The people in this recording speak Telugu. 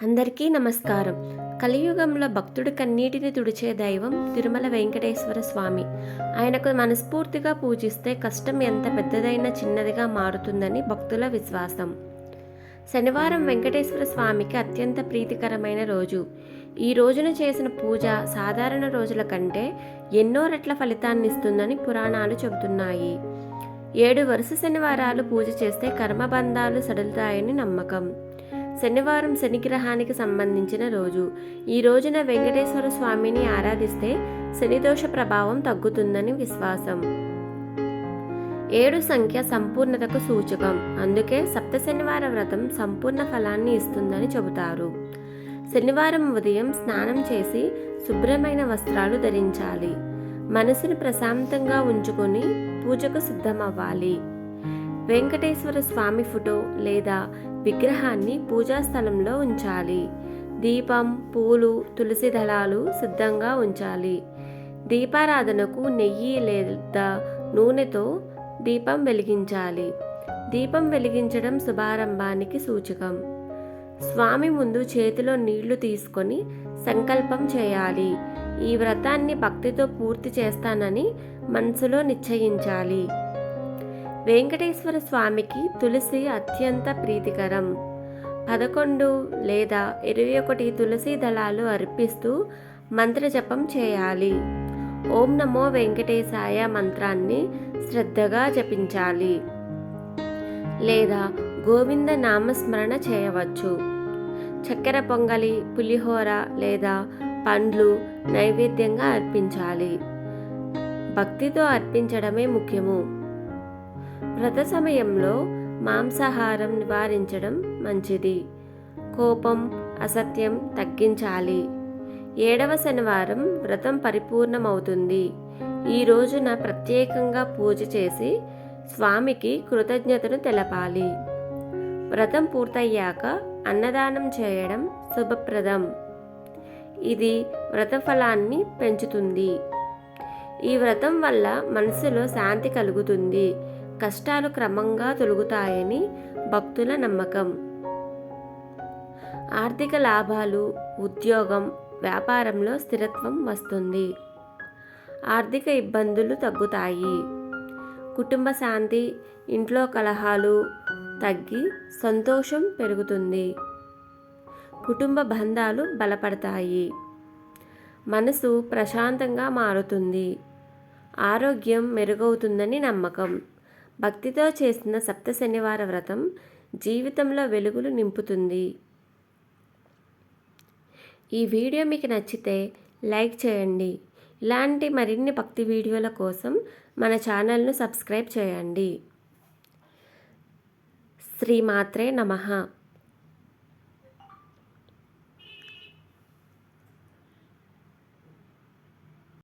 అందరికీ నమస్కారం. కలియుగంలో భక్తుడి కన్నీటిని తుడిచే దైవం తిరుమల వెంకటేశ్వర స్వామి. ఆయనకు మనస్ఫూర్తిగా పూజిస్తే కష్టం ఎంత పెద్దదైనా చిన్నదిగా మారుతుందని భక్తుల విశ్వాసం. శనివారం వెంకటేశ్వర స్వామికి అత్యంత ప్రీతికరమైన రోజు. ఈ రోజున చేసిన పూజ సాధారణ రోజుల కంటే ఎన్నో రెట్ల ఫలితాన్నిస్తుందని పురాణాలు చెబుతున్నాయి. 7 వరుస శనివారాలు పూజ చేస్తే కర్మబంధాలు సడలుతాయని నమ్మకం. శనివారం శనిగ్రహానికి సంబంధించిన రోజు. ఈ రోజున వెంకటేశ్వర స్వామిని ఆరాధిస్తే శనిదోష ప్రభావం తగ్గుతుందని విశ్వాసం. 7 సంఖ్య సంపూర్ణతకు సూచకం. అందుకే సప్త శనివార వ్రతం సంపూర్ణ ఫలాన్ని ఇస్తుందని చెబుతారు. శనివారం ఉదయం స్నానం చేసి శుభ్రమైన వస్త్రాలు ధరించాలి. మనసును ప్రశాంతంగా ఉంచుకొని పూజకు సిద్ధమవ్వాలి. వెంకటేశ్వర స్వామి ఫోటో లేదా విగ్రహాన్ని పూజా స్థలంలో ఉంచాలి. దీపం, పూలు, తులసి దళాలు సిద్ధంగా ఉంచాలి. దీపారాధనకు నెయ్యి లేదా నూనెతో దీపం వెలిగించాలి. దీపం వెలిగించడం శుభారంభానికి సూచకం. స్వామి ముందు చేతిలో నీళ్లు తీసుకొని సంకల్పం చేయాలి. ఈ వ్రతాన్ని భక్తితో పూర్తి చేస్తానని మనసులో నిశ్చయించాలి. వెంకటేశ్వర స్వామికి తులసి అత్యంత ప్రీతికరం. 11 లేదా 21 తులసి దళాలు అర్పిస్తూ మంత్రజపం చేయాలి. ఓం నమో వెంకటేశాయ మంత్రాన్ని శ్రద్ధగా జపించాలి. లేదా గోవింద నామస్మరణ చేయవచ్చు. చక్కెర పొంగలి, పులిహోర లేదా పండ్లు నైవేద్యంగా అర్పించాలి. భక్తితో అర్పించడమే ముఖ్యము. వ్రత సమయంలో మాంసాహారం నివారించడం మంచిది. కోపం, అసత్యం తగ్గించాలి. 7వ శనివారం వ్రతం పరిపూర్ణమవుతుంది. ఈ రోజున ప్రత్యేకంగా పూజ చేసి స్వామికి కృతజ్ఞతను తెలపాలి. వ్రతం పూర్తయ్యాక అన్నదానం చేయడం శుభప్రదం. ఇది వ్రత ఫలాన్ని పెంచుతుంది. ఈ వ్రతం వల్ల మనసులో శాంతి కలుగుతుంది. కష్టాలు క్రమంగా తొలగుతాయని భక్తుల నమ్మకం. ఆర్థిక లాభాలు, ఉద్యోగం, వ్యాపారంలో స్థిరత్వం వస్తుంది. ఆర్థిక ఇబ్బందులు తగ్గుతాయి. కుటుంబ శాంతి, ఇంట్లో కలహాలు తగ్గి సంతోషం పెరుగుతుంది. కుటుంబ బంధాలు బలపడతాయి. మనసు ప్రశాంతంగా మారుతుంది. ఆరోగ్యం మెరుగవుతుందని నమ్మకం. భక్తితో చేసిన సప్త శనివార వ్రతం జీవితంలో వెలుగులు నింపుతుంది. ఈ వీడియో మీకు నచ్చితే లైక్ చేయండి. ఇలాంటి మరిన్ని భక్తి వీడియోల కోసం మన ఛానల్ను సబ్స్క్రైబ్ చేయండి. శ్రీమాత్రే నమః.